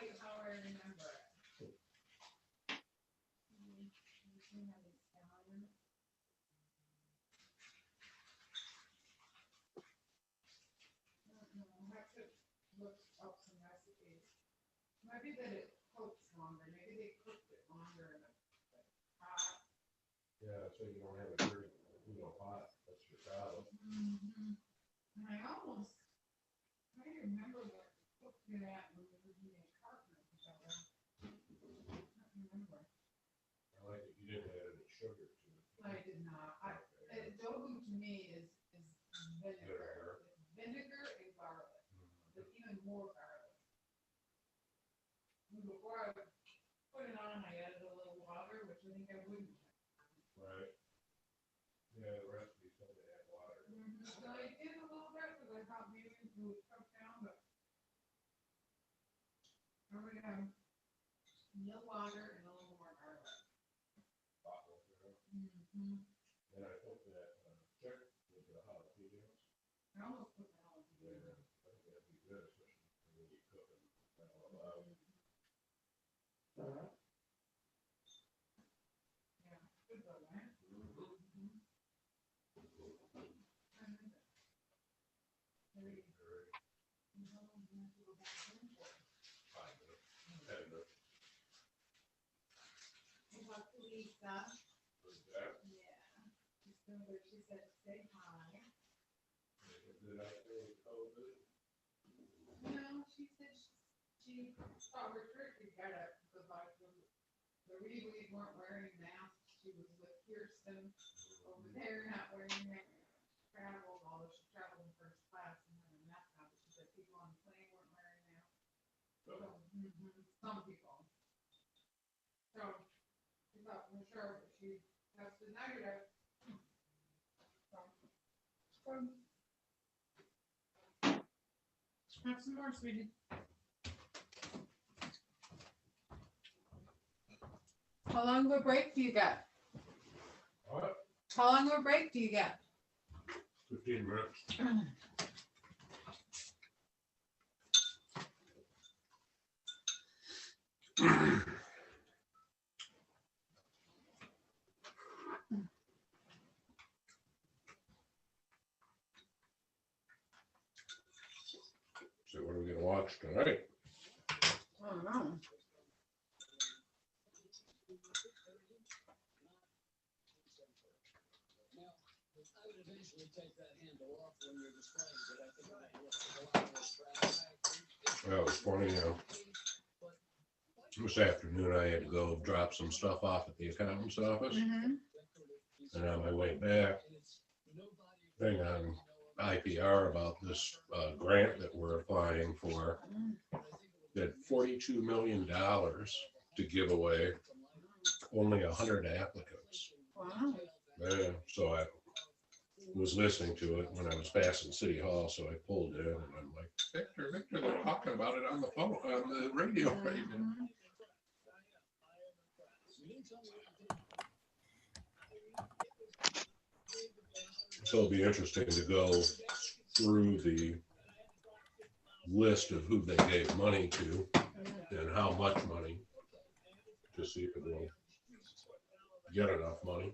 you how I remember it. I have to look up some recipes. Maybe that it cooks longer. Maybe they cooked it longer in a pot. Yeah, so you don't have a dirty, pot. That's your problem. Mm-hmm. And I remember what cooked it at when we were doing a carton together. I don't remember. I like it. You didn't add any sugar to it. I did not. Adobo to me is vinegar. It's vinegar and garlic, but even more garlic. Before I put it on, I added a little water, which I think I wouldn't. Right. Yeah, the recipe said they add water. So I did a little bit because I thought maybe it would cook down, but I'm going to have no water and a little more garlic. And I think that check with the jalapenos. I almost put jalapenos. Yeah, I think that'd be good, especially when you cook them all out. Yeah, good though, right? Lisa. Yeah. She said, say hi. Did I say COVID? No, she said she saw her turkey got it because like the Reeves weren't wearing masks. She was with Kirsten over there not wearing masks. Traveled, although she traveled in first class and had a mask on, but she said people on the plane weren't wearing masks. So, some people. So she thought for sure, but she tested negative. Have some more, sweetie. How long of a break do you get? What? How long of a break do you get? 15 minutes. So what are we gonna watch tonight? I don't know. Well, it was funny, this afternoon I had to go drop some stuff off at the accountant's office. And on my way back, thing on IPR about this grant that we're applying for, that $42 million to give away, only 100 applicants. Wow. Yeah, so I was listening to it when I was passing City Hall, so I pulled in and I'm like, Victor, they're talking about it on the phone, on the radio right now. So it'll be interesting to go through the list of who they gave money to and how much money to see if we'll get enough money.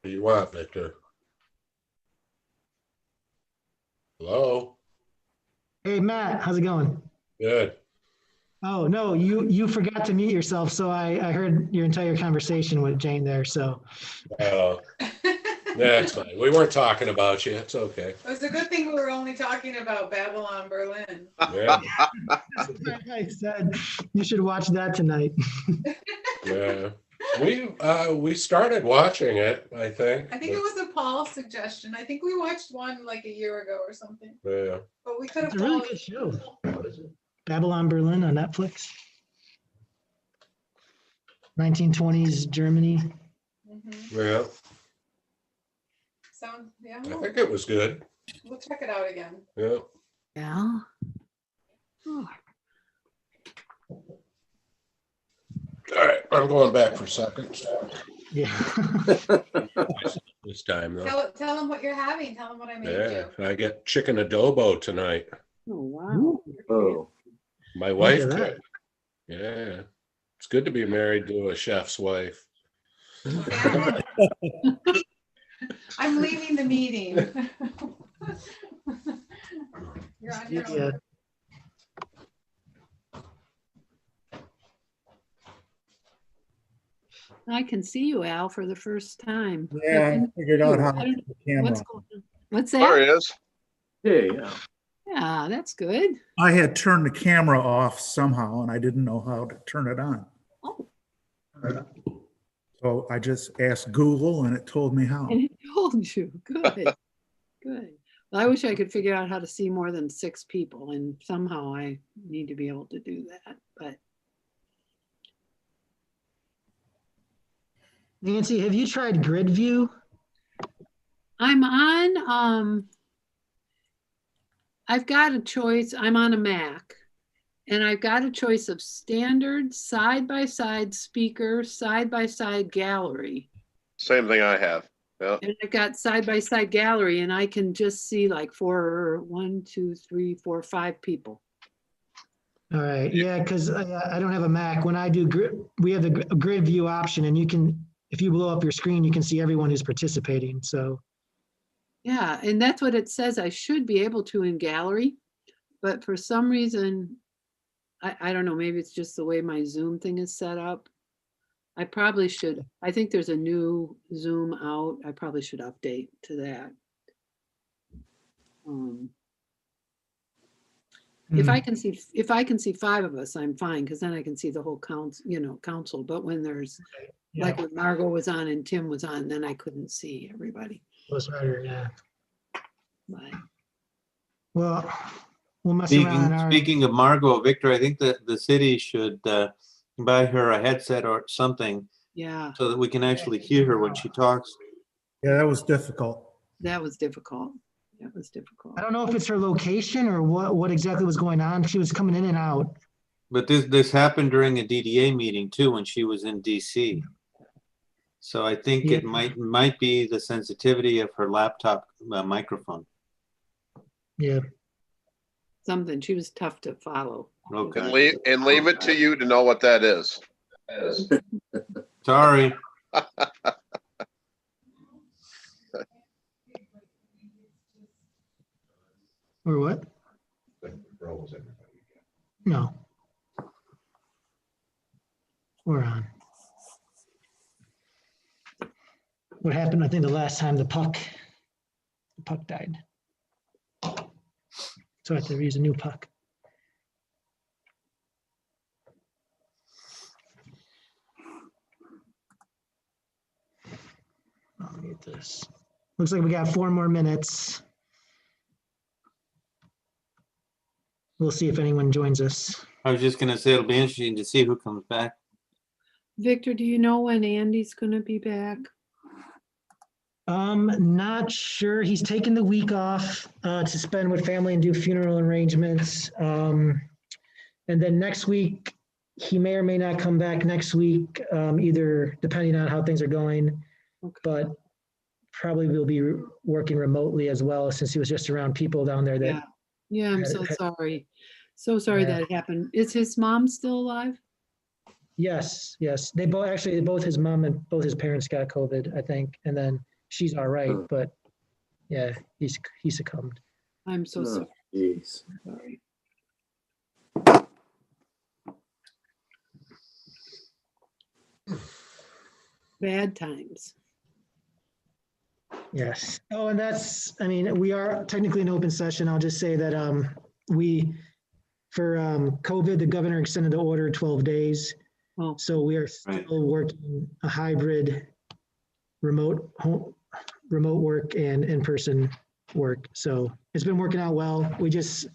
What do you want, Victor? Hello. Hey, Matt, how's it going? Good. Oh, no, you forgot to mute yourself, so I heard your entire conversation with Jane there, so. Uh, That's fine. We weren't talking about you. It's okay. It was a good thing we were only talking about Babylon Berlin. Yeah. I said you should watch that tonight. Yeah. We started watching it, I think. I think it was a Paul suggestion. I think we watched one like a year ago or something, Yeah. but we could have. It's a really good show. Babylon Berlin on Netflix. 1920s Germany. Yeah. Sound, yeah. I think it was good. We'll check it out again. Yeah. Yeah. Oh, All right. I'm going back for seconds Yeah. this time, though. Tell them what you're having. Tell them what I made Yeah. you. I get chicken adobo tonight. wow. Oh, My wife at that. cooked. Yeah. It's good to be married to a chef's wife. I'm leaving the meeting. You're on your Yeah. own. I can see you, Al, for the first time. Yeah, I figured out how to I don't- use the camera. What's going on? What's There that? he is. hey, yeah. Yeah, that's good. I had turned the camera off somehow and I didn't know how to turn it on. Oh, So I just asked Google and it told me how. and it told you. Good. Good. Well, I wish I could figure out how to see more than 6 people, and somehow I need to be able to do that. But Nancy, have you tried Grid View? I'm on, I've got a choice. I'm on a Mac, and I've got a choice of standard, side-by-side speaker, side-by-side gallery. Same thing I have. Yeah. And I've got side-by-side gallery, and I can just see like 1, 2, 3, 4, 5 people. All right, yeah, because I don't have a Mac. When I do grid, we have the Grid View option, and you can, if you blow up your screen, you can see everyone who's participating, so. Yeah, and that's what it says I should be able to in gallery, but for some reason, I don't know, maybe it's just the way my Zoom thing is set up. I probably should, I think there's a new Zoom out. I probably should update to that. If I can see 5 of us, I'm fine, because then I can see the whole council, but when there's, Yeah, like when Margot was on and Tim was on, then I couldn't see everybody. close rider, yeah. But Well, we'll mess around. Speaking of Margot, Victor, I think that the city should buy her a headset or something yeah, so that we can actually hear her when she talks. Yeah, that was difficult. that was difficult. That was difficult. I don't know if it's her location or what exactly was going on. She was coming in and out. But this happened during a DDA meeting too, when she was in DC. So I think it might be the sensitivity of her laptop microphone. Yeah. Something, she was tough to follow. Okay. And leave it to you to know what that is. Sorry. Or what? No. We're on. What happened, I think, the last time the puck died. So I have to use a new puck. I'll get this. Looks like we got 4 more minutes. We'll see if anyone joins us. I was just gonna say, it'll be interesting to see who comes back. Victor, do you know when Andy's gonna be back? Not sure. He's taken the week off to spend with family and do funeral arrangements. And then next week, he may or may not come back next week, either depending on how things are going. Okay. But probably will be working remotely as well, since he was just around people down there Yeah, that, yeah, I'm so sorry. So sorry Yeah. that it happened. Is his mom still alive? yes. They both his mom and both his parents got COVID, I think. And then she's all right, but yeah, he succumbed. I'm so Oh, geez. sorry. Bad times. Yes. Oh, and that's, I mean, we are technically in open session. I'll just say that we, for COVID, the governor extended the order 12 days. Oh, So we are Right. still working a hybrid remote work and in-person work. So it's been working out well. We just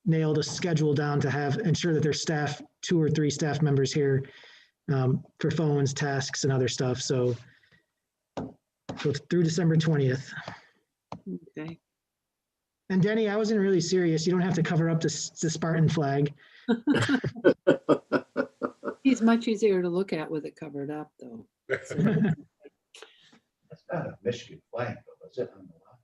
nailed a schedule down to ensure that there's 2 or 3 staff members here for phones, tasks, and other stuff. So it's through December 20th. okay. And Denny, I wasn't really serious. You don't have to cover up the Spartan flag. He's much easier to look at with it covered up, though. That's not a Michigan flag, though, is it? On the lot?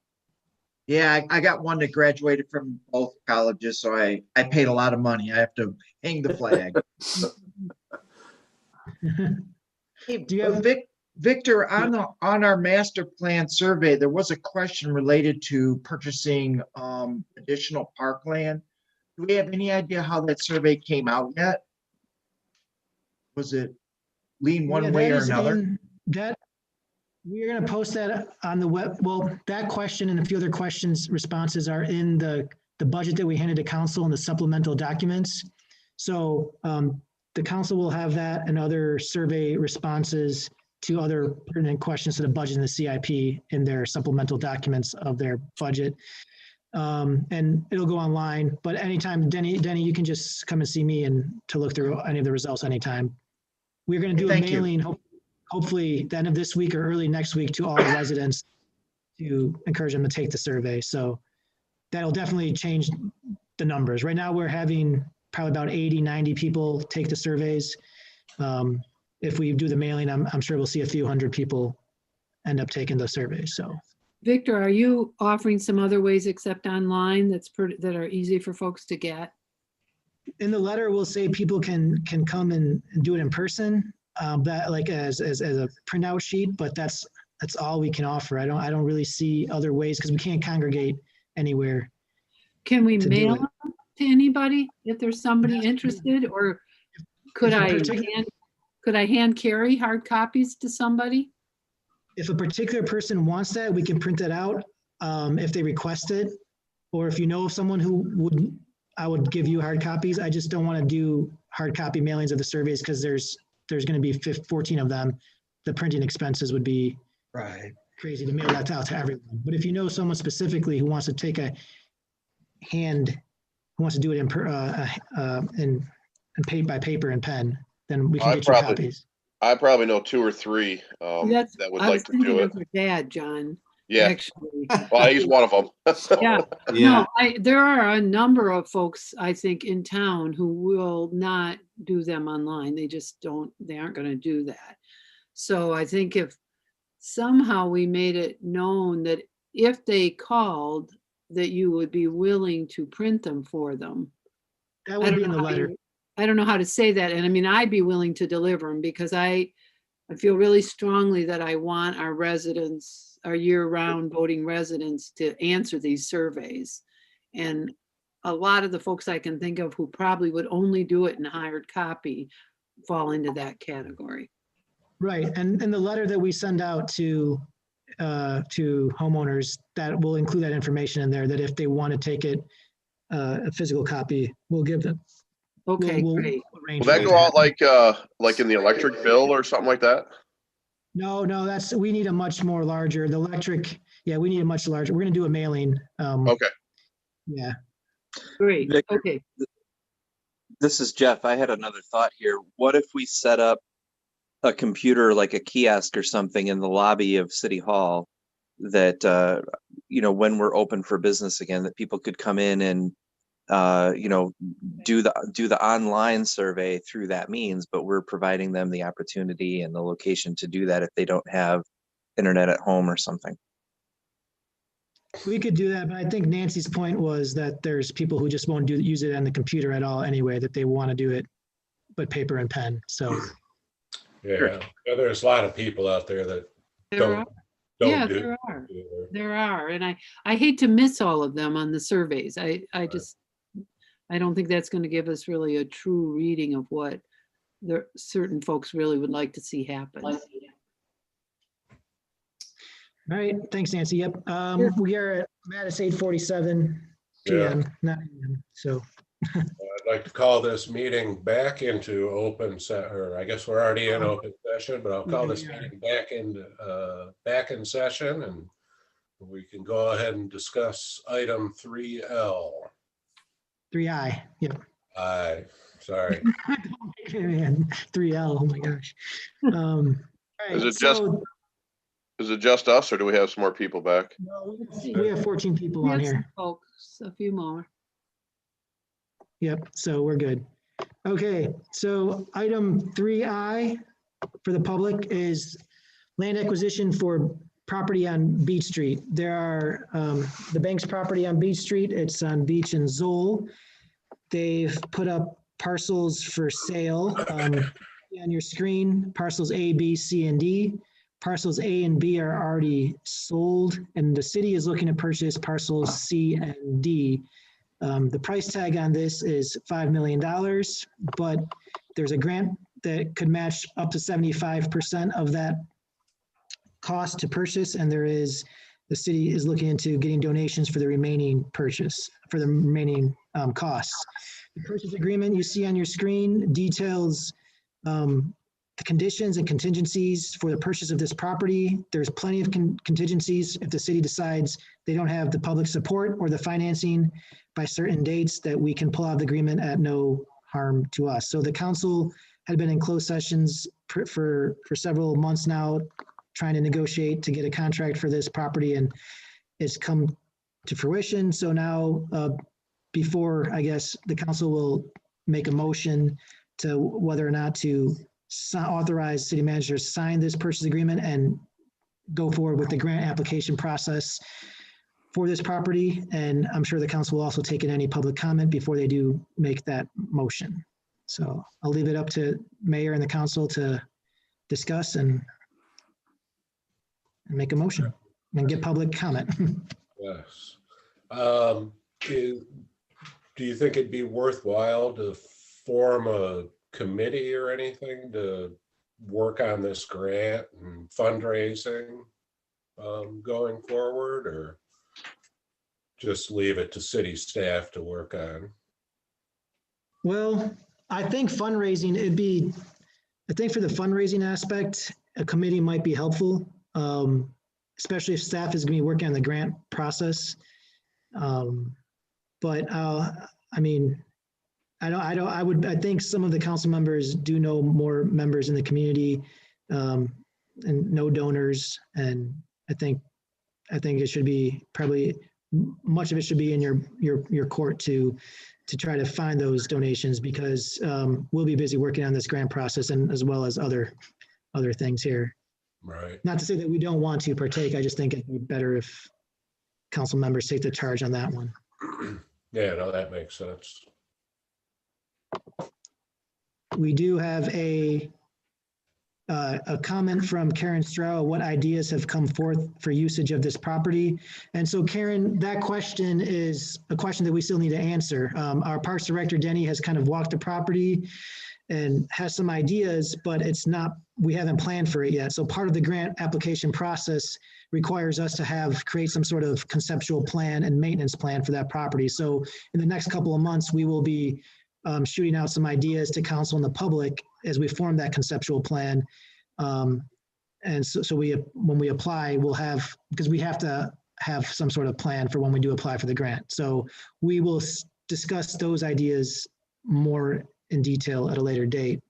Yeah, I got one that graduated from both colleges, so I paid a lot of money. I have to hang the flag. Hey, Do you have- Victor, on our master plan survey, there was a question related to purchasing additional parkland. Do we have any idea how that survey came out yet? Was it lean Yeah, one way that or is another? We're gonna post that on the web. Well, that question and a few other questions, responses are in the budget that we handed to council and the supplemental documents. So the council will have that and other survey responses to other pertinent questions to the budget and the CIP in their supplemental documents of their budget. And it'll go online, but anytime, Denny, you can just come and see me and to look through any of the results anytime. We're gonna do a Thank you. mailing, hopefully the end of this week or early next week to all residents to encourage them to take the survey. So that'll definitely change the numbers. Right now, we're having probably about 80, 90 people take the surveys. If we do the mailing, I'm sure we'll see a few hundred people end up taking the survey. So Victor, are you offering some other ways except online that are easy for folks to get? in the letter, we'll say people can come and do it in person, that like as a printout sheet, but that's all we can offer. I don't really see other ways because we can't congregate anywhere. Can we To do mail it. them to anybody if there's somebody interested, or could If a I particular- hand carry hard copies to somebody? If a particular person wants that, we can print that out if they request it. Or if you know of someone who would, I would give you hard copies. I just don't want to do hard copy mailings of the surveys because there's going to be 14 of them. The printing expenses would be Right. crazy to mail that out to everyone. But if you know someone specifically who wants to take a hand, who wants to do it in paid by paper and pen, then we can I get you probably- copies. I probably know 2 or 3 That's, that would I was like to thinking do it. of your dad, John, Yeah, actually. well, he's one of them. Yeah, Yeah, no, there are a number of folks, I think, in town who will not do them online. They just don't, they aren't gonna do that. So I think if somehow we made it known that if they called, that you would be willing to print them for them. That I would don't be in know the how letter. I don't know how to say that. And I mean, I'd be willing to deliver them because I feel really strongly that I want our residents, our year-round voting residents, to answer these surveys. And a lot of the folks I can think of who probably would only do it in hard copy fall into that category. Right, and the letter that we send out to homeowners, that will include that information in there, that if they want to take it, a physical copy, we'll give them. Okay, we'll great. arrange Will that for go out like in the electric bill or something like that? No, we need a much more larger, the electric, yeah, we need a much larger, we're gonna do a mailing. Okay. Yeah, Great, Victor, okay. This is Jeff. I had another thought here. What if we set up a computer, like a kiosk or something, in the lobby of City Hall that, when we're open for business again, that people could come in and, do the online survey through that means, but we're providing them the opportunity and the location to do that if they don't have internet at home or something. we could do that, but I think Nancy's point was that there's people who just won't use it on the computer at all anyway, that they want to do it, but paper and pen, so. Yeah, there's a lot of people out there that There are- don't Yeah, don't do. there are. either. There are, and I hate to miss all of them on the surveys. I just, I don't think that's going to give us really a true reading of what the certain folks really would like to see happen. All right, thanks, Nancy. Yep, Sure. we are at, Matt, it's 8:47 PM, 9 AM, so. I'd like to call this meeting back into or I guess we're already in open session, but I'll call Yeah, this we are. meeting back in session, and we can go ahead and discuss item 3L. 3I, yep. Sorry. Man, 3L, oh my gosh. All Is right, it just- so Is it just us or do we have some more people back? we have 14 people We on have some here. folks, a few more. Yep, so we're good. Okay, so item 3I for the public is land acquisition for property on Beach Street. There are the bank's property on Beach Street. It's on Beach and Zoll. They've put up parcels for sale. On your screen, parcels A, B, C, and D. Parcels A and B are already sold, and the city is looking to purchase parcels C and D. The price tag on this is $5 million, but there's a grant that could match up to 75% of that cost to purchase, and the city is looking into getting donations for the remaining costs. The purchase agreement you see on your screen details the conditions and contingencies for the purchase of this property. There's plenty of contingencies if the city decides they don't have the public support or the financing by certain dates, that we can pull out the agreement at no harm to us. So the council had been in closed sessions for several months now, trying to negotiate to get a contract for this property, and it's come to fruition. So now, before, I guess, the council will make a motion to whether or not to authorize city manager to sign this purchase agreement and go forward with the grant application process for this property. And I'm sure the council will also take in any public comment before they do make that motion. So I'll leave it up to mayor and the council to discuss and make a motion and get public comment. Yes. Do you think it'd be worthwhile to form a committee or anything to work on this grant and fundraising going forward, or just leave it to city staff to work on? Well, I think fundraising, I think for the fundraising aspect, a committee might be helpful, especially if staff is going to be working on the grant process. But I mean, I think some of the council members do know more members in the community and know donors. And I think it should be probably, much of it should be in your court to try to find those donations, because we'll be busy working on this grant process, and as well as other things here. Right. Not to say that we don't want to partake. I just think it'd be better if council members take the charge on that one. Yeah, no, that makes sense. We do have a comment from Karen Stroh. What ideas have come forth for usage of this property? And so Karen, that question is a question that we still need to answer. Our Parks Director, Denny, has kind of walked the property and has some ideas, but we haven't planned for it yet. So part of the grant application process requires us to create some sort of conceptual plan and maintenance plan for that property. So in the next couple of months, we will be shooting out some ideas to council and the public as we form that conceptual plan. And so when we apply, because we have to have some sort of plan for when we do apply for the grant. So we will discuss those ideas more in detail at a later date.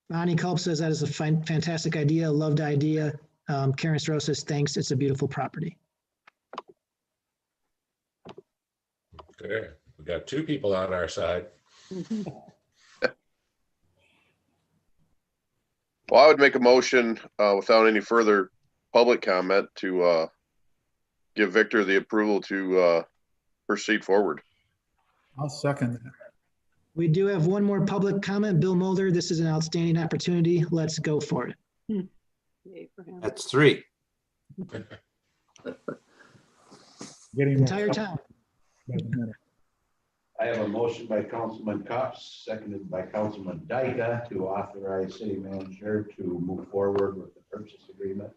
Bonnie Culp says that is a fantastic idea, loved idea. Karen Stroh says, thanks, it's a beautiful property. Okay, we got two people on our side. Well, I would make a motion without any further public comment to give Victor the approval to proceed forward. I'll second that. We do have one more public comment. Bill Mulder, this is an outstanding opportunity. Let's go for it. Yay for him. That's 3. Getting more Entire town. by the minute. I have a motion by Councilman Cox, seconded by Councilman Dyka to authorize city manager to move forward with the purchase agreement.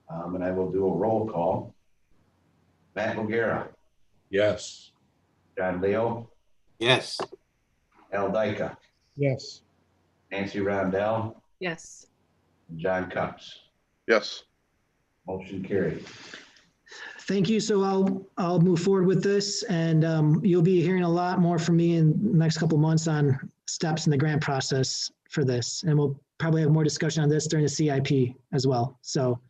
And I will do a roll call. Matt O'Gara, Yes. John Leo, Yes. Al Dyka, Yes. Nancy Rondell, Yes. and John Cox. Yes. Motion carried. Thank you. So I'll move forward with this, and you'll be hearing a lot more from me in the next couple months on steps in the grant process for this. And we'll probably have more discussion on this during the CIP as well. So.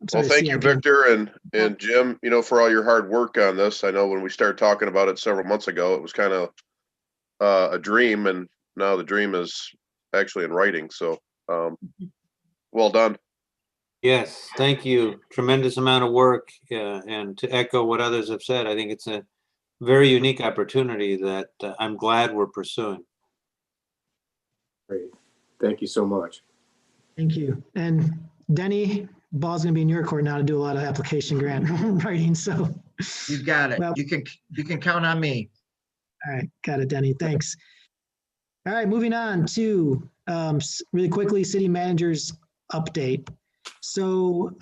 I'm Well, sorry, thank you, CIP. Victor and Jim, for all your hard work on this. I know when we started talking about it several months ago, it was kind of a dream, and now the dream is actually in writing. So, well done. Yes, thank you. Tremendous amount of work. And to echo what others have said, I think it's a very unique opportunity that I'm glad we're pursuing. Great. Thank you so much. Thank you. And Denny, ball's gonna be in your court now to do a lot of application grant writing, so. You got it. Well- You can count on me. All right, got it, Denny, thanks. All right, moving on to, really quickly, city manager's update. So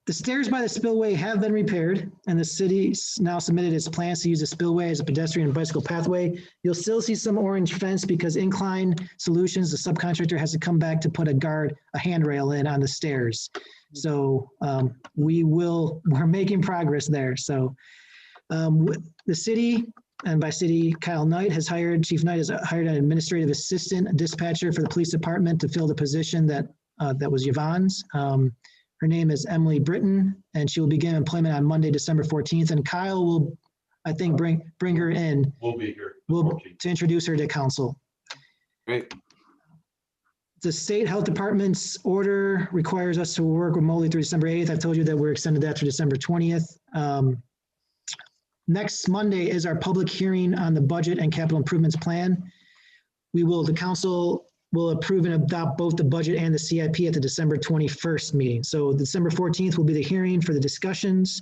the stairs by the spillway have been repaired, and the city's now submitted its plans to use the spillway as a pedestrian and bicycle pathway. You'll still see some orange fence because Incline Solutions, the subcontractor, has to come back to put a handrail in on the stairs. So we're making progress there. So the city, and by city, Chief Knight has hired an administrative assistant, a dispatcher for the police department to fill the position that was Yvonne's. Her name is Emily Britton, and she will begin employment on Monday, December 14th. And Kyle will, I think, bring her in. We'll be here. To introduce her to council. Great. The state health department's order requires us to work remotely through December 8th. I've told you that we're extended that through December 20th. Next Monday is our public hearing on the budget and capital improvements plan. The council will approve and adopt both the budget and the CIP at the December 21st meeting. So December 14th will be the hearing for the discussions.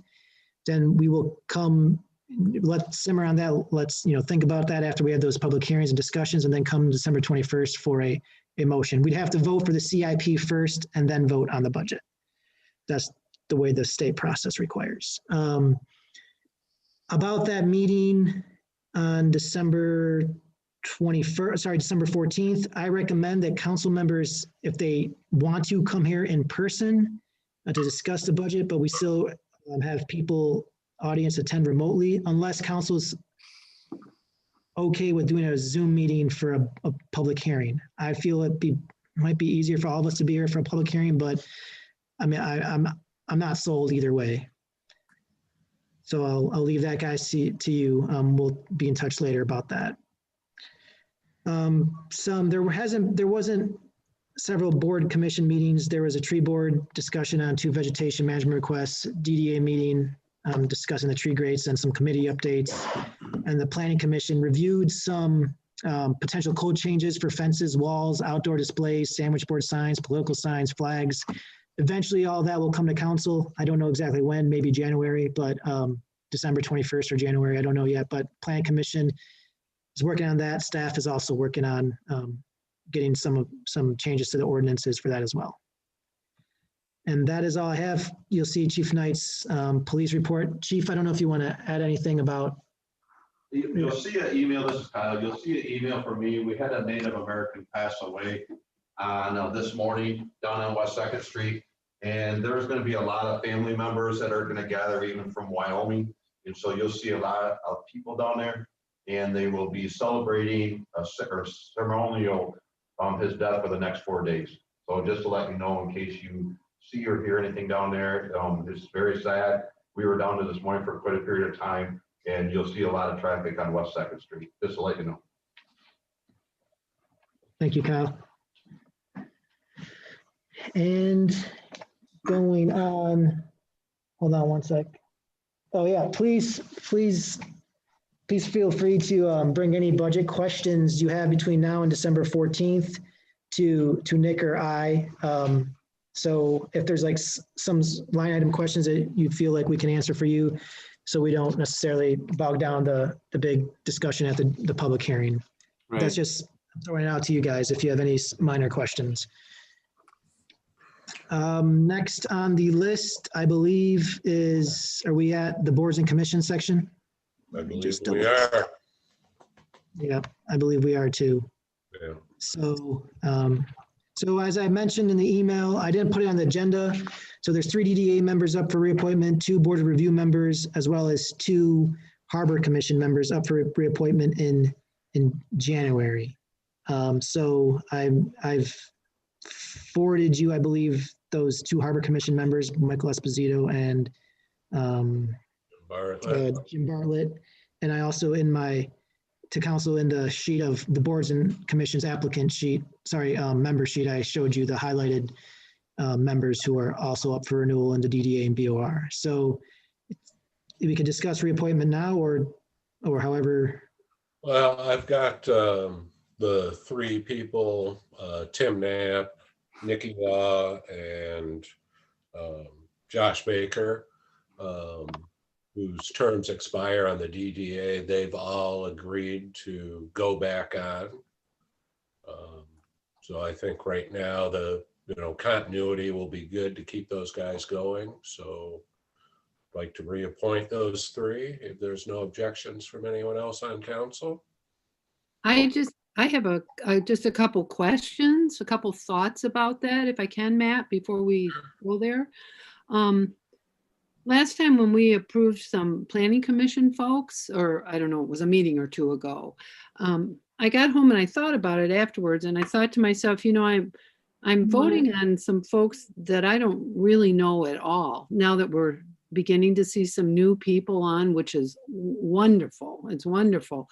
Then we will let's simmer on that. Let's, think about that after we have those public hearings and discussions, and then come December 21st for a motion. We'd have to vote for the CIP first and then vote on the budget. That's the way the state process requires. About that meeting on December 14th, I recommend that council members, if they want to come here in person to discuss the budget, but we still have audience attend remotely, unless council's okay with doing a Zoom meeting for a public hearing. I feel might be easier for all of us to be here for a public hearing, but I mean, I'm not sold either way. So I'll leave that, guys, to you. We'll be in touch later about that. There wasn't several board commission meetings. There was a tree board discussion on 2 vegetation management requests, DDA meeting discussing the tree grades, and some committee updates. And the planning commission reviewed some potential code changes for fences, walls, outdoor displays, sandwich board signs, political signs, flags. Eventually, all that will come to council. I don't know exactly when, maybe January, but December 21st or January, I don't know yet. But planning commission is working on that. Staff is also working on getting some changes to the ordinances for that as well. And that is all I have. You'll see Chief Knight's police report. Chief, I don't know if you want to add anything about. You'll see an email, this is Kyle, you'll see an email from me. We had a Native American pass away on this morning down on West 2nd Street. And there's going to be a lot of family members that are going to gather even from Wyoming. And so you'll see a lot of people down there, and they will be celebrating a ceremonial his death for the next 4 days. So just to let you know, in case you see or hear anything down there, it's very sad. We were down there this morning for quite a period of time, and you'll see a lot of traffic on West 2nd Street, just to let you know. Thank you, Kyle. And going on, hold on one sec. Oh yeah, please please feel free to bring any budget questions you have between now and December 14th to Nick or I. So if there's like some line item questions that you feel like we can answer for you, so we don't necessarily bog down the big discussion at the public hearing. Right. That's just throwing it out to you guys if you have any minor questions. Next on the list, I believe are we at the boards and commissions section? I believe Just we are. Yeah, I believe we are too. Yeah. So, so as I mentioned in the email, I didn't put it on the agenda. So there's 3 DDA members up for reappointment, 2 Board of Review members, as well as 2 Harbor Commission members up for reappointment in January. So I've forwarded you, I believe, those 2 Harbor Commission members, Michael Esposito and Jim Bartlett. And I also to council in the sheet of the boards and commissions applicant sheet, member sheet, I showed you the highlighted members who are also up for renewal in the DDA and BOR. So we could discuss reappointment now or however. Well, I've got the 3 people, Tim Knapp, Nikki Law, and Josh Baker, whose terms expire on the DDA. They've all agreed to go back on. So I think right now the continuity will be good to keep those guys going. So I'd like to reappoint those 3 if there's no objections from anyone else on council. I have just a couple questions, a couple thoughts about that, if I can, Matt, before we go there. Last time when we approved some planning commission folks, or I don't know, it was a meeting or 2 ago, I got home and I thought about it afterwards, and I thought to myself, I'm voting on some folks that I don't really know at all. Now that we're beginning to see some new people on, which is wonderful. It's wonderful.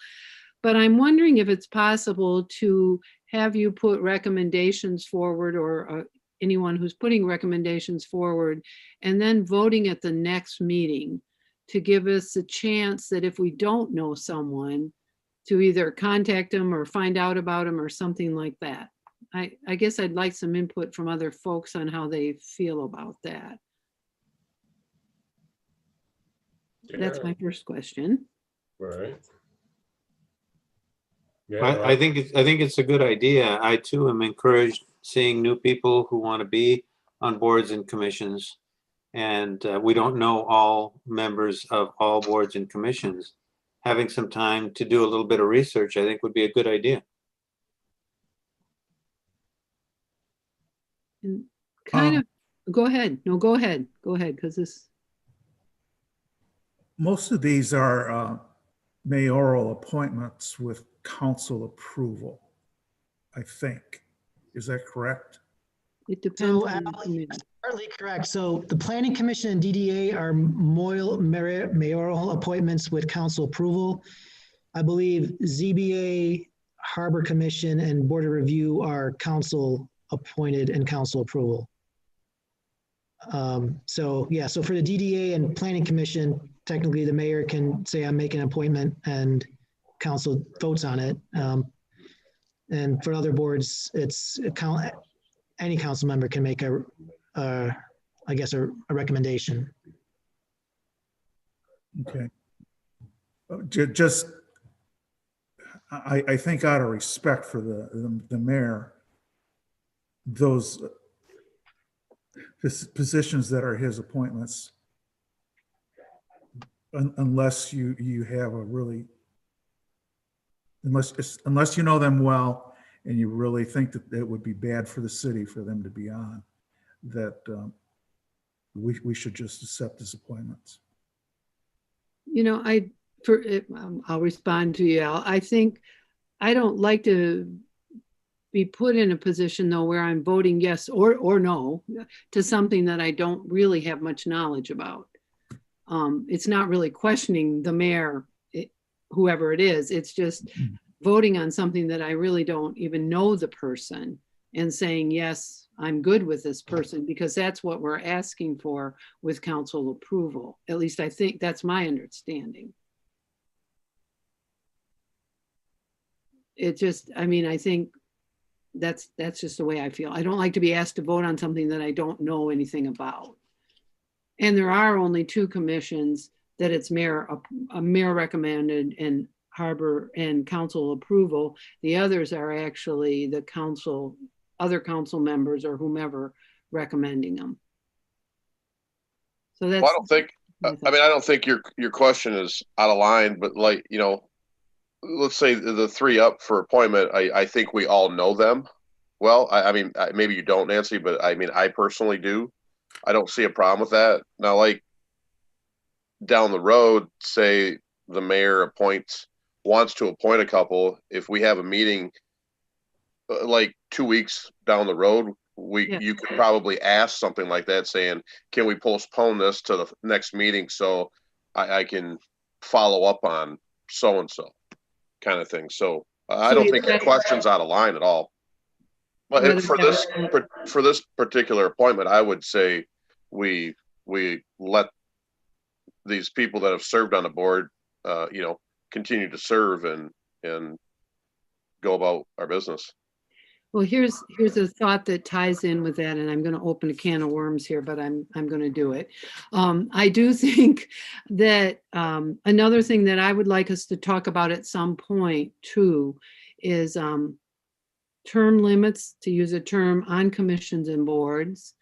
But I'm wondering if it's possible to have you put recommendations forward, or anyone who's putting recommendations forward, and then voting at the next meeting to give us a chance that if we don't know someone, to either contact them or find out about them or something like that. I guess I'd like some input from other folks on how they feel about that. Yeah. That's my first question. Right. I think it's a good idea. I too am encouraged seeing new people who want to be on boards and commissions. And we don't know all members of all boards and commissions. Having some time to do a little bit of research, I think would be a good idea. And kind of, go ahead. No, go ahead. Go ahead, because this. Most of these are mayoral appointments with council approval, I think. Is that correct? It depends So, on the committee. Partly correct. So the Planning Commission and DDA are mayoral appointments with council approval. I believe ZBA, Harbor Commission, and Board of Review are council appointed and council approval. So yeah, so for the DDA and Planning Commission, technically the mayor can say, I'm making an appointment, and council votes on it. And for other boards, it's any council member can make a recommendation. Okay. I think out of respect for the mayor, those positions that are his appointments, unless you have a really, unless you know them well and you really think that it would be bad for the city for them to be on, that we should just accept his appointments. I'll respond to you, Al. I think I don't like to be put in a position though where I'm voting yes or no to something that I don't really have much knowledge about. It's not really questioning the mayor, whoever it is. It's just voting on something that I really don't even know the person and saying, yes, I'm good with this person, because that's what we're asking for with council approval. At least I think that's my understanding. it just, I mean, I think that's just the way I feel. I don't like to be asked to vote on something that I don't know anything about. And there are only 2 commissions that it's a mayor recommended and harbor and council approval. The others are actually the council, other council members or whomever recommending them. So that's. Well, I don't think, I mean, I don't think your question is out of line, but like, you know, let's say the 3 up for appointment, I think we all know them. Well, I mean, maybe you don't, Nancy, but I mean, I personally do. I don't see a problem with that. Now, like down the road, say the mayor wants to appoint a couple. If we have a meeting like 2 weeks down the road, you could probably ask something like that, saying, "Can we postpone this to the next meeting so I can follow up on so and so," kind of thing. So I don't think your question's out of line at all. But for this particular appointment, I would say we let these people that have served on the board, you know, continue to serve and go about our business. Well, here's a thought that ties in with that, and I'm going to open a can of worms here, but I'm going to do it. I do think that another thing that I would like us to talk about at some point too is term limits, to use a term, on commissions and boards,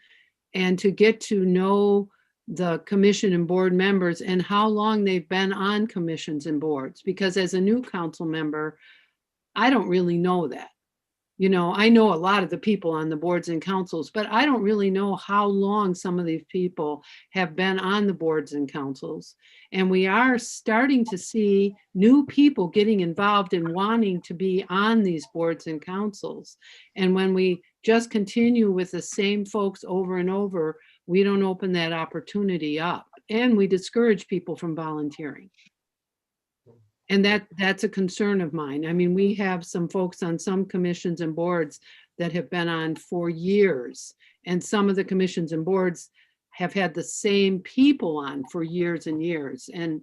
and to get to know the commission and board members and how long they've been on commissions and boards. Because as a new council member, I don't really know that. You know, I know a lot of the people on the boards and councils, but I don't really know how long some of these people have been on the boards and councils. And we are starting to see new people getting involved and wanting to be on these boards and councils. And when we just continue with the same folks over and over, we don't open that opportunity up, and we discourage people from volunteering. And that's a concern of mine. I mean, we have some folks on some commissions and boards that have been on for years. And some of the commissions and boards have had the same people on for years and years. And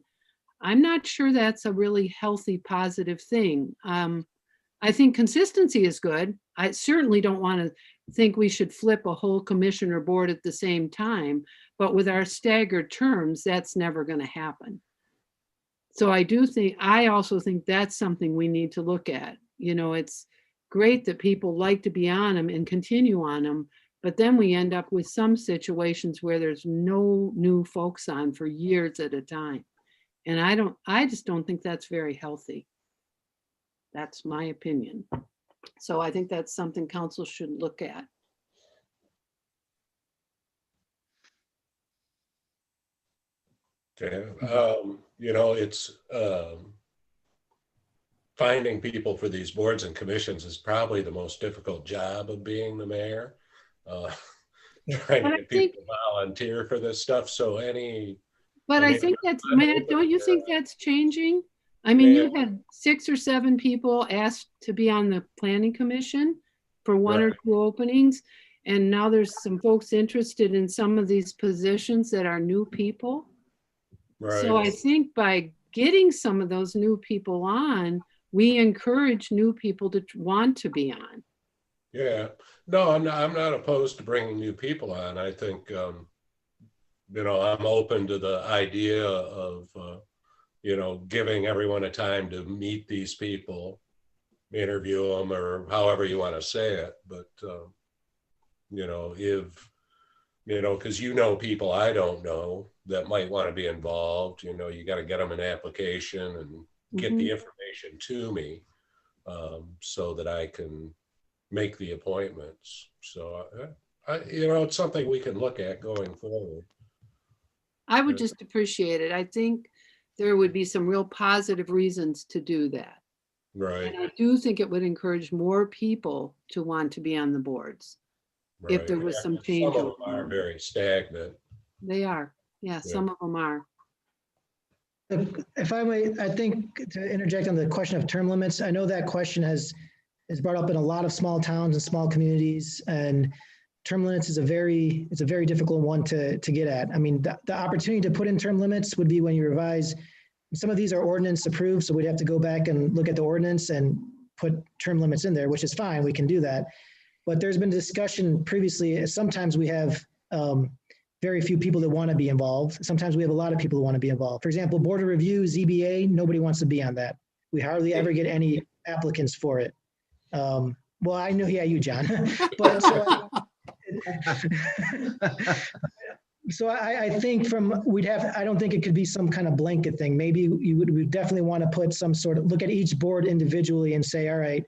I'm not sure that's a really healthy, positive thing. I think consistency is good. I certainly don't want to think we should flip a whole commission or board at the same time. But with our staggered terms, that's never going to happen. So I also think that's something we need to look at. You know, it's great that people like to be on them and continue on them, but then we end up with some situations where there's no new folks on for years at a time. And I just don't think that's very healthy. That's my opinion. So I think that's something council should look at. Yeah, you know, it's finding people for these boards and commissions is probably the most difficult job of being the mayor. Trying to get people to volunteer for this stuff. So But I think that's, Matt, don't you think that's changing? I mean, you had 6 or 7 people asked to be on the planning commission for 1 or 2 openings. And now there's some folks interested in some of these positions that are new people. Right. So I think by getting some of those new people on, we encourage new people to want to be on. Yeah, no, I'm not opposed to bringing new people on. I think, you know, I'm open to the idea of, you know, giving everyone a time to meet these people, interview them, or however you want to say it. But, you know, if, you know, because you know people I don't know that might want to be involved, you know, you got to get them an application and get the information to me so that I can make the appointments. So, you know, it's something we can look at going forward. I would just appreciate it. I think there would be some real positive reasons to do that. Right. And I do think it would encourage more people to want to be on the boards. Right. If there was some change. Some of them are very stagnant. They are. Yeah, some of them are. If I may, I think to interject on the question of term limits, I know that question is brought up in a lot of small towns and small communities, and term limits is a very difficult one to get at. I mean, the opportunity to put in term limits would be when you revise. Some of these are ordinance approved, so we'd have to go back and look at the ordinance, and put term limits in there, which is fine, we can do that. But there's been discussion previously, sometimes we have very few people that want to be involved. Sometimes we have a lot of people who want to be involved. For example, Board of Review, ZBA, nobody wants to be on that. We hardly ever get any applicants for it. Well, I know, yeah, you, John. But so I think I don't think it could be some kind of blanket thing. Maybe we definitely want to put some sort of, look at each board individually and say, all right,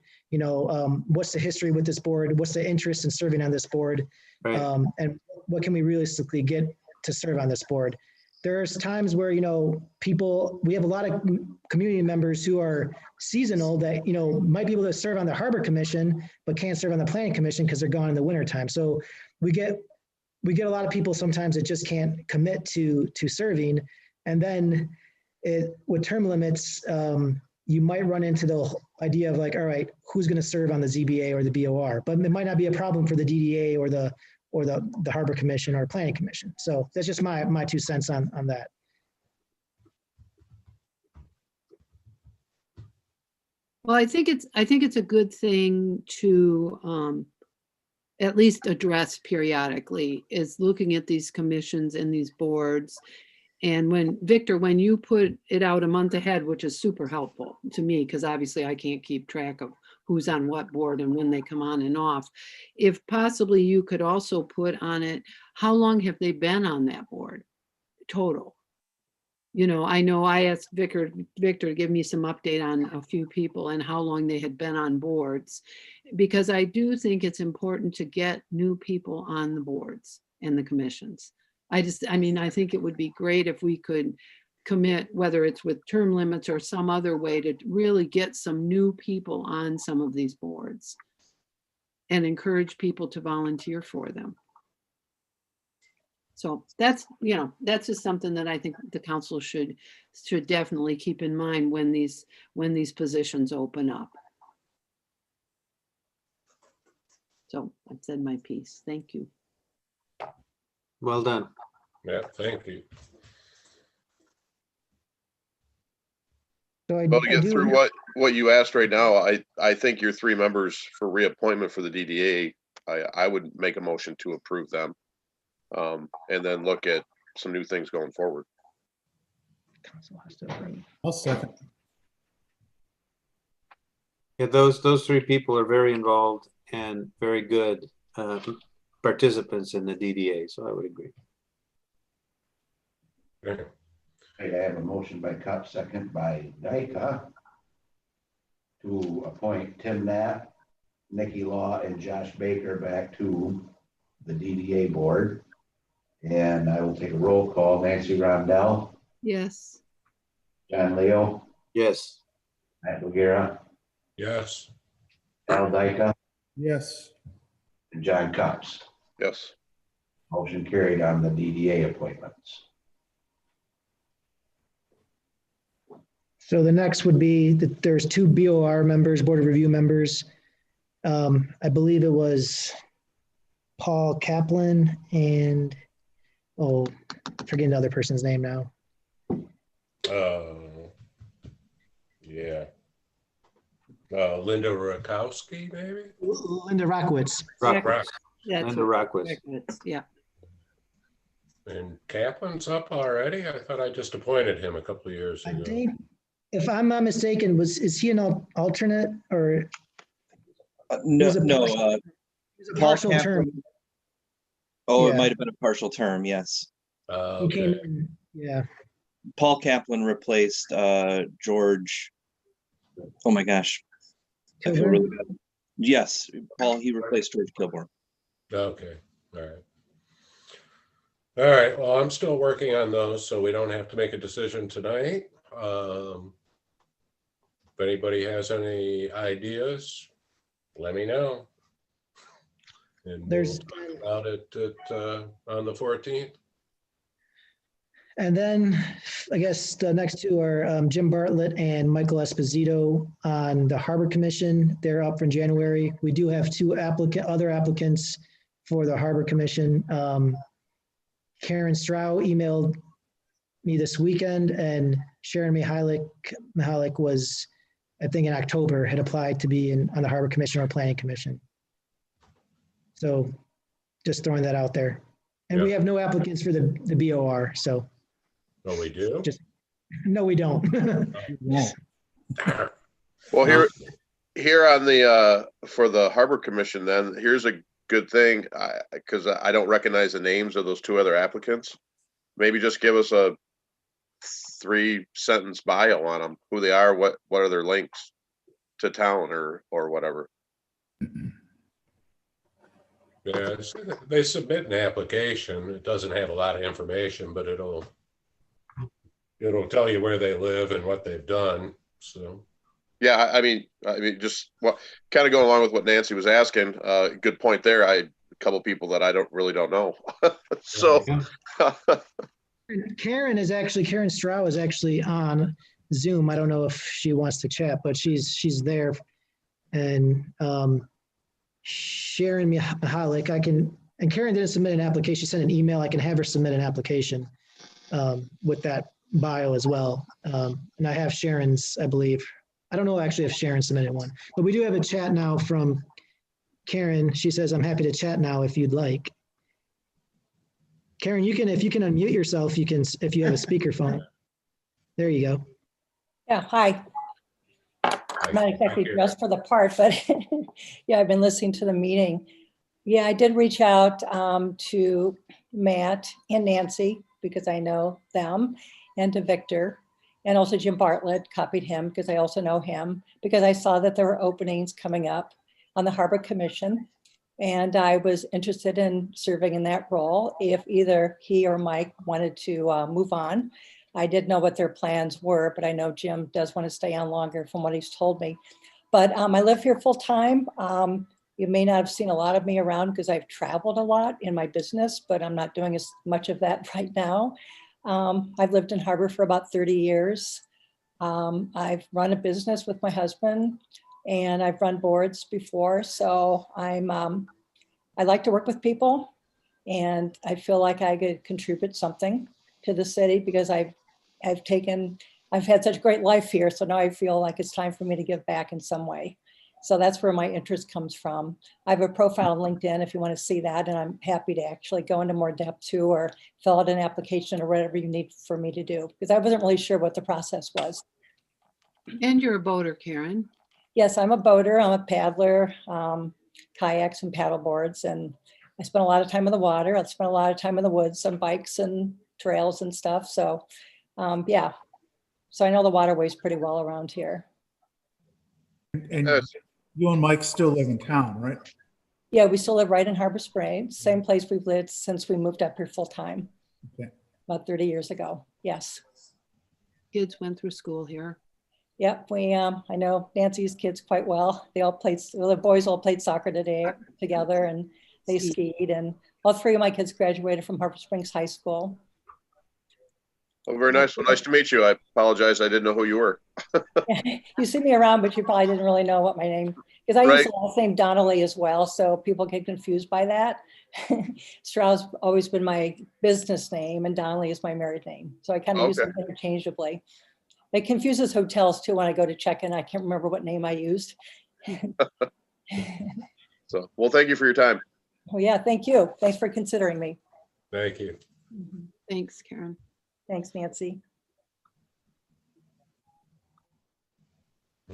what's the history with this board? What's the interest in serving on this board? Right. And what can we realistically get to serve on this board? There's times where, we have a lot of community members who are seasonal that, might be able to serve on the Harbor Commission, but can't serve on the Planning Commission because they're gone in the wintertime. So we get a lot of people sometimes that just can't commit to serving. And then with term limits, you might run into the idea of like, all right, who's going to serve on the ZBA or the BOR? But it might not be a problem for the DDA or the Harbor Commission or Planning Commission. So that's just my 2 cents on that. Well, I think it's a good thing to at least address periodically, is looking at these commissions and these boards. And when you put it out a month ahead, which is super helpful to me, because obviously I can't keep track of who's on what board and when they come on and off. If possibly you could also put on it, how long have they been on that board total? I know I asked Victor to give me some update on a few people and how long they had been on boards, because I do think it's important to get new people on the boards and the commissions. I think it would be great if we could commit, whether it's with term limits or some other way, to really get some new people on some of these boards and encourage people to volunteer for them. So that's just something that I think the council should definitely keep in mind when these positions open up. So I've said my piece. Thank you. Well done. Yeah, thank you. So Well, to get through what you asked right now, I think your 3 members for reappointment for the DDA, I would make a motion to approve them. And then look at some new things going forward. I'll second. Yeah, those 3 people are very involved and very good participants in the DDA, so I would agree. Okay. I have a motion by Cup, second by Dyka, to appoint Tim Knapp, Nikki Law, and Josh Baker back to the DDA board. And I will take a roll call. Nancy Rondell. Yes. John Leo. Yes. Matt Bagheera. Yes. Al Dyka. Yes. And John Cox. Yes. Motion carried on the DDA appointments. So the next would be that there's 2 BOR members, Board of Review members. I believe it was Paul Kaplan and, forgetting the other person's name now. Yeah. Linda Rakowski, maybe? Linda Rockwitz. Rock. Linda Rockwitz. Yeah. And Kaplan's up already? I thought I just appointed him a couple of years I ago. think, if I'm not mistaken, is he an alternate or? No, was it no. partial- it was a Paul partial Kaplan- term. Oh, Yeah. it might have been a partial term. Yes. He came Okay. in, yeah. Paul Kaplan replaced George. Oh my gosh. I feel really bad. Yes, Paul, he replaced George Kilborn. Okay, all right. All right, well, I'm still working on those, so we don't have to make a decision tonight. If anybody has any ideas, let me know. And There's, we'll talk about it on the 14th. and then I guess the next 2 are Jim Bartlett and Michael Esposito on the Harbor Commission. They're up in January. We do have 2 other applicants for the Harbor Commission. Karen Strau emailed me this weekend, and Sharon Mihalik was I think in October, had applied to be on the Harbor Commission or Planning Commission. So just throwing that out there. And we Yeah. have no applicants for the BOR, so Oh, we do? just, no, we don't. Won't. Well, here on the, for the Harbor Commission, then, here's a good thing, because I don't recognize the names of those two other applicants. Maybe just give us a 3-sentence bio on them, who they are, what are their links to town or whatever. Yeah, they submit an application. It doesn't have a lot of information, but it'll tell you where they live and what they've done. So Yeah, I mean, just kind of going along with what Nancy was asking. Good point there. A couple people that I really don't know. So Karen Strow is actually on Zoom. I don't know if she wants to chat, but she's there. And Sharon Mihalik, and Karen didn't submit an application. She sent an email. I can have her submit an application with that bio as well. And I have Sharon's, I believe. I don't know actually if Sharon submitted one, but we do have a chat now from Karen. She says, I'm happy to chat now if you'd like. Karen, if you can unmute yourself, if you have a speakerphone. There you go. Yeah, hi. I'm not exactly dressed for the part, but yeah, I've been listening to the meeting. Yeah, I did reach out to Matt and Nancy because I know them, and to Victor, and also Jim Bartlett, copied him because I also know him, because I saw that there were openings coming up on the Harbor Commission. And I was interested in serving in that role if either he or Mike wanted to move on. I didn't know what their plans were, but I know Jim does want to stay on longer from what he's told me. But I live here full time. You may not have seen a lot of me around because I've traveled a lot in my business, but I'm not doing as much of that right now. I've lived in Harbor for about 30 years. I've run a business with my husband, and I've run boards before. So I like to work with people, and I feel like I could contribute something to the city because I've had such a great life here. So now I feel like it's time for me to give back in some way. So that's where my interest comes from. I have a profile on LinkedIn if you want to see that, and I'm happy to actually go into more depth too, or fill out an application or whatever you need for me to do, because I wasn't really sure what the process was. And you're a boater, Karen. Yes, I'm a boater. I'm a paddler, kayaks and paddle boards, and I spend a lot of time in the water. I spend a lot of time in the woods on bikes and trails and stuff. So yeah, so I know the waterways pretty well around here. And you and Mike still live in town, right? Yeah, we still live right in Harbor Springs, same place we've lived since we moved up here full time. Okay. About 30 years ago. Yes. Kids went through school here. Yep, I know Nancy's kids quite well. The boys all played soccer together, and they skied, and all 3 of my kids graduated from Harbor Springs High School. Oh, very nice. Well, nice to meet you. I apologize. I didn't know who you were. You see me around, but you probably didn't really know what my name, because I use the last name Donnelly as well. So people get confused by that. Strauss always been my business name, and Donnelly is my married name. So I kind of use them interchangeably. It confuses hotels too when I go to check in. I can't remember what name I used. So, well, thank you for your time. Well, yeah, thank you. Thanks for considering me. Thank you. Thanks, Karen. Thanks, Nancy.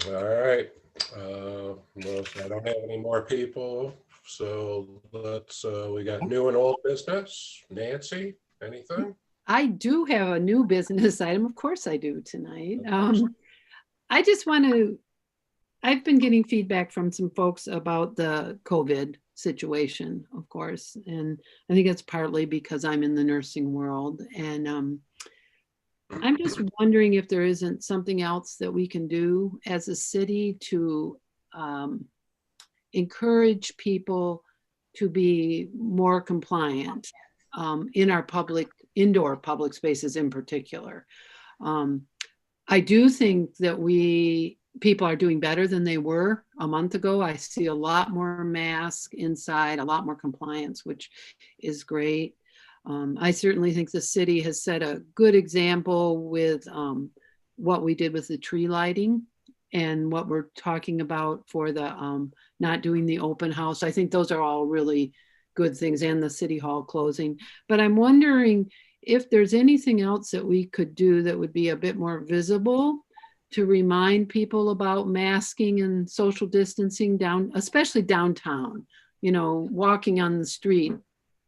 All right. Well, I don't have any more people. So we got new and old business. Nancy, anything? I do have a new business item. Of course I do tonight. I just want to, I've been getting feedback from some folks about the COVID situation, of course. And I think it's partly because I'm in the nursing world. And I'm just wondering if there isn't something else that we can do as a city to encourage people to be more compliant in our indoor public spaces in particular. I do think that people are doing better than they were a month ago. I see a lot more masks inside, a lot more compliance, which is great. I certainly think the city has set a good example with what we did with the tree lighting and what we're talking about for the not doing the open house. I think those are all really good things, and the city hall closing. But I'm wondering if there's anything else that we could do that would be a bit more visible to remind people about masking and social distancing down, especially downtown. You know, walking on the street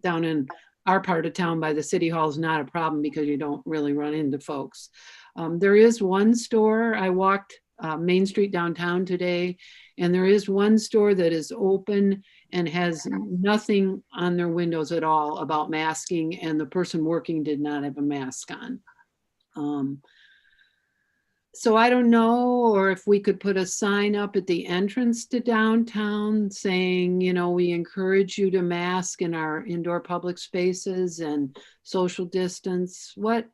down in our part of town by the city hall is not a problem because you don't really run into folks. There is one store, I walked Main Street downtown today, and there is one store that is open and has nothing on their windows at all about masking, and the person working did not have a mask on. So I don't know, or if we could put a sign up at the entrance to downtown saying, you know, we encourage you to mask in our indoor public spaces and social distance. What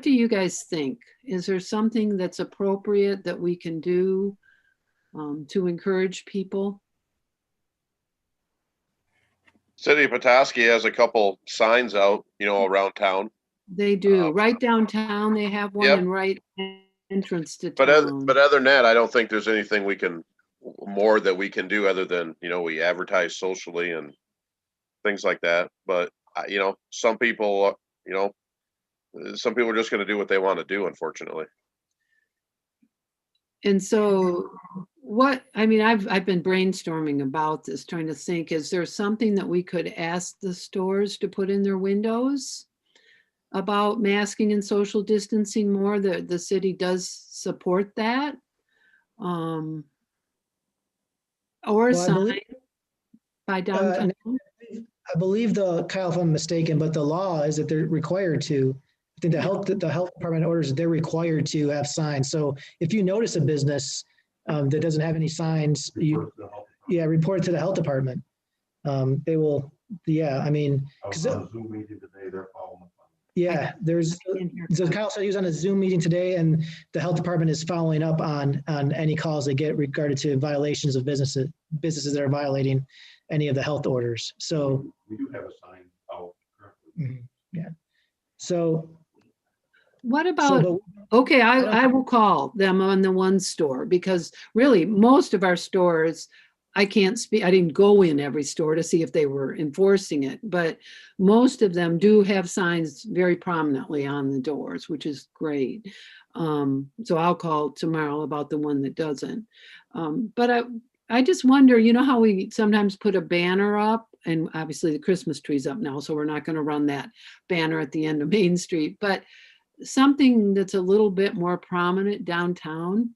do you guys think? Is there something that's appropriate that we can do to encourage people? City of Petoskey has a couple signs out, you know, around town. They do. Right downtown, they have one, Yep. and right entrance to But town. other than that, I don't think there's anything more that we can do other than, you know, we advertise socially and things like that. But, you know, some people are just going to do what they want to do, unfortunately. And so I've been brainstorming about this, trying to think, is there something that we could ask the stores to put in their windows about masking and social distancing more? The city does support that. Or a Well, I sign believe- by downtown. I believe Kyle, if I'm mistaken, but the law is that they're required to. I think the health department orders, they're required to have signs. So if you notice a business that doesn't have any signs, report it to the health department. They will, I mean, so Kyle said he was on a Zoom meeting today, and the health department is following up on any calls they get regarding to violations of businesses that are violating any of the health orders. So we do have a sign out currently. Yeah. So what about, okay, I will call them on the one store, because really most of our stores, I didn't go in every store to see if they were enforcing it, but most of them do have signs very prominently on the doors, which is great. So I'll call tomorrow about the one that doesn't. But I just wonder, you know how we sometimes put a banner up, and obviously the Christmas tree's up now, so we're not going to run that banner at the end of Main Street, but something that's a little bit more prominent downtown,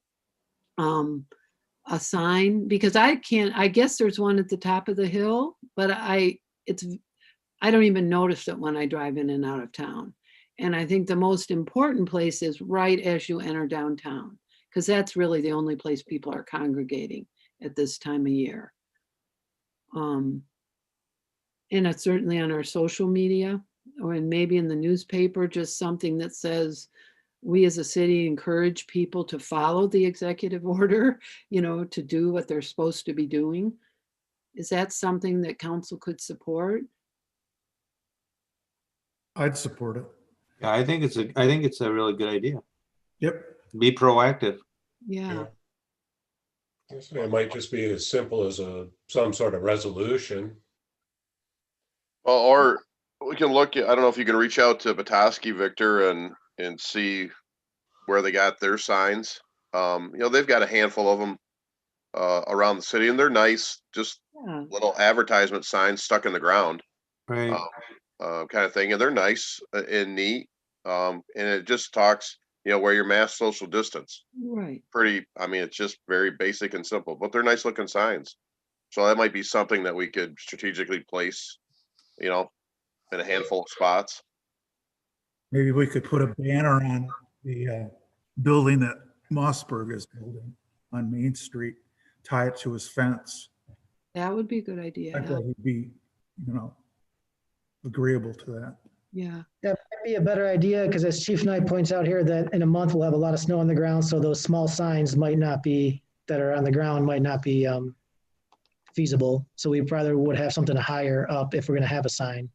a sign, because I guess there's one at the top of the hill, but I don't even notice it when I drive in and out of town. And I think the most important place is right as you enter downtown, because that's really the only place people are congregating at this time of year. And it's certainly on our social media, or maybe in the newspaper, just something that says, we as a city encourage people to follow the executive order, you know, to do what they're supposed to be doing. Is that something that council could support? I'd support it. Yeah, I think it's a really good idea. Yep. Be proactive. Yeah. It might just be as simple as some sort of resolution. Well, or we can look at, I don't know if you can reach out to Petoskey, Victor, and see where they got their signs. You know, they've got a handful of them around the city, and they're nice, just little advertisement signs stuck in the ground, Right. kind of thing. And they're nice and neat. And it just talks, you know, wear your mask, social distance. Right. I mean, it's just very basic and simple, but they're nice looking signs. So that might be something that we could strategically place, you know, in a handful of spots. Maybe we could put a banner on the building that Mossberg is building on Main Street, tie it to his fence. That would be a good idea. I think that would be, you know, agreeable to that. Yeah. that might be a better idea, because as Chief Knight points out here, that in a month we'll have a lot of snow on the ground, so those small signs that are on the ground might not be feasible. So we rather would have something higher up if we're going to have a sign.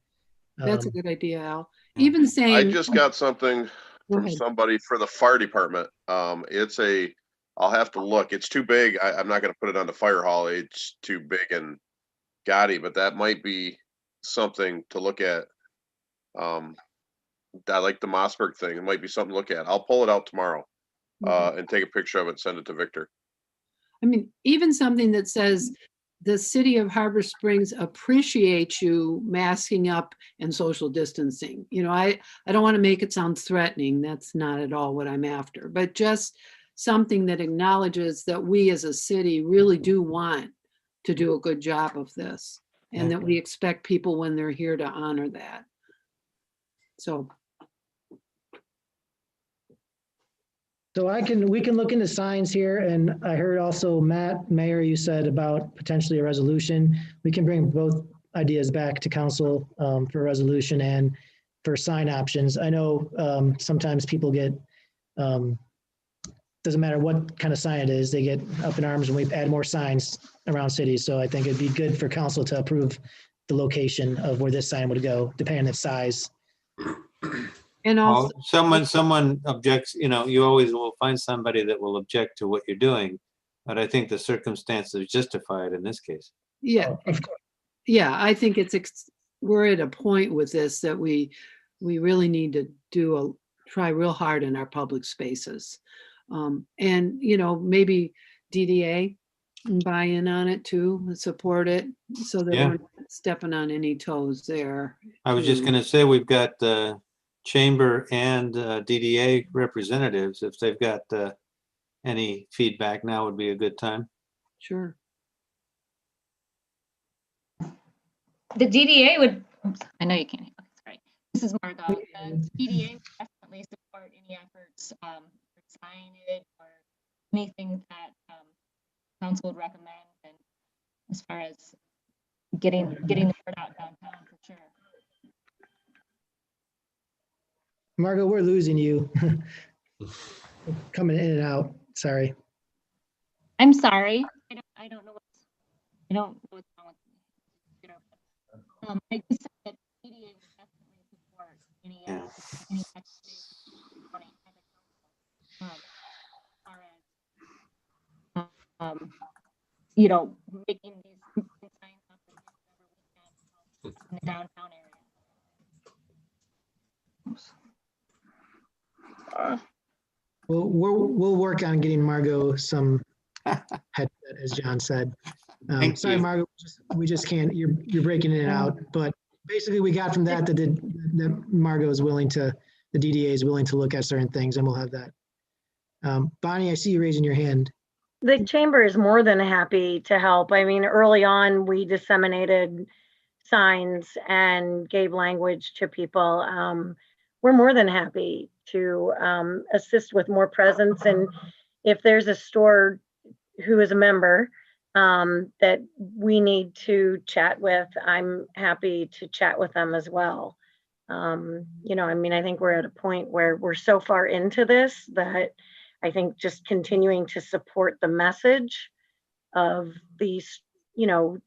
That's a good idea, Al. Even saying. I just got something from somebody for the fire department. It's a I'll have to look. It's too big. I'm not gonna put it on the fire hall. It's too big and gaudy, but that might be something to look at. I like the Mossberg thing. It might be something to look at. I'll pull it out tomorrow, and take a picture of it and send it to Victor. I mean, even something that says, the city of Harbor Springs appreciates you masking up and social distancing. You know, I don't want to make it sound threatening. That's not at all what I'm after, but just something that acknowledges that we as a city really do want to do a good job of this, and that we expect people when they're here to honor that. So. So we can look into signs here, and I heard also, Matt, Mayor, you said about potentially a resolution. We can bring both ideas back to council for resolution and for sign options. I know sometimes people get, doesn't matter what kind of sign it is, they get up in arms when we add more signs around cities. So I think it'd be good for council to approve the location of where this sign would go, depending on its size. And also, someone objects, you know, you always will find somebody that will object to what you're doing, but I think the circumstances justify it in this case. yeah, yeah, I think we're at a point with this that we really need to try real hard in our public spaces. And, you know, maybe DDA buy in on it too, and support it, so that we're not stepping on any toes there. I was just gonna say, we've got the chamber and DDA representatives. If they've got any feedback, now would be a good time. Sure. The DDA would, oops, I know you can't, sorry. This is Margot. The DDA would definitely support any efforts for signage or anything that council would recommend, and as far as getting the word out downtown, for sure. Margot, we're losing you. Coming in and out, sorry. I'm sorry. I don't know what's wrong with me. I just said that media would definitely support any activity on a as far as you know, making these signs up in the downtown area. We'll work on getting Margot some headset, as John said. Sorry, Margot, we just can't. You're breaking in and out. But basically, we got from that Margot is willing to, the DDA is willing to look at certain things, and we'll have that. Bonnie, I see you raising your hand. The chamber is more than happy to help. I mean, early on, we disseminated signs and gave language to people. We're more than happy to assist with more presence. And if there's a store who is a member that we need to chat with, I'm happy to chat with them as well. You know, I mean, I think we're at a point where we're so far into this that I think just continuing to support the message of these, you know,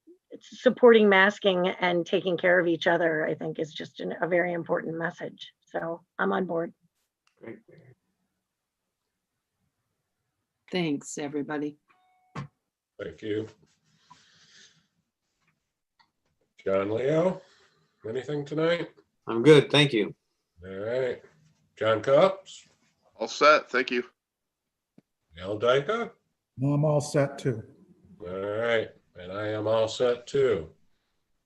supporting masking and taking care of each other, I think is just a very important message. So I'm on board. Great. Thanks, everybody. Thank you. John Leo, anything tonight? I'm good, thank you. All right. John Cups? All set. Thank you. Al Dyka? I'm all set too. All right. And I am all set too.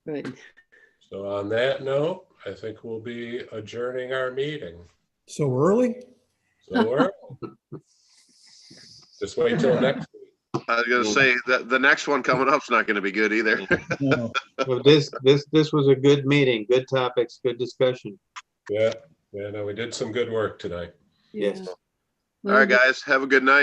Good. So on that note, I think we'll be adjourning our meeting. So early? So we're just wait till next week. I was gonna say that the next one coming up is not gonna be good either. No. So this was a good meeting, good topics, good discussion. Yeah. Yeah, no, we did some good work tonight. Yes. All right, guys, have a good night.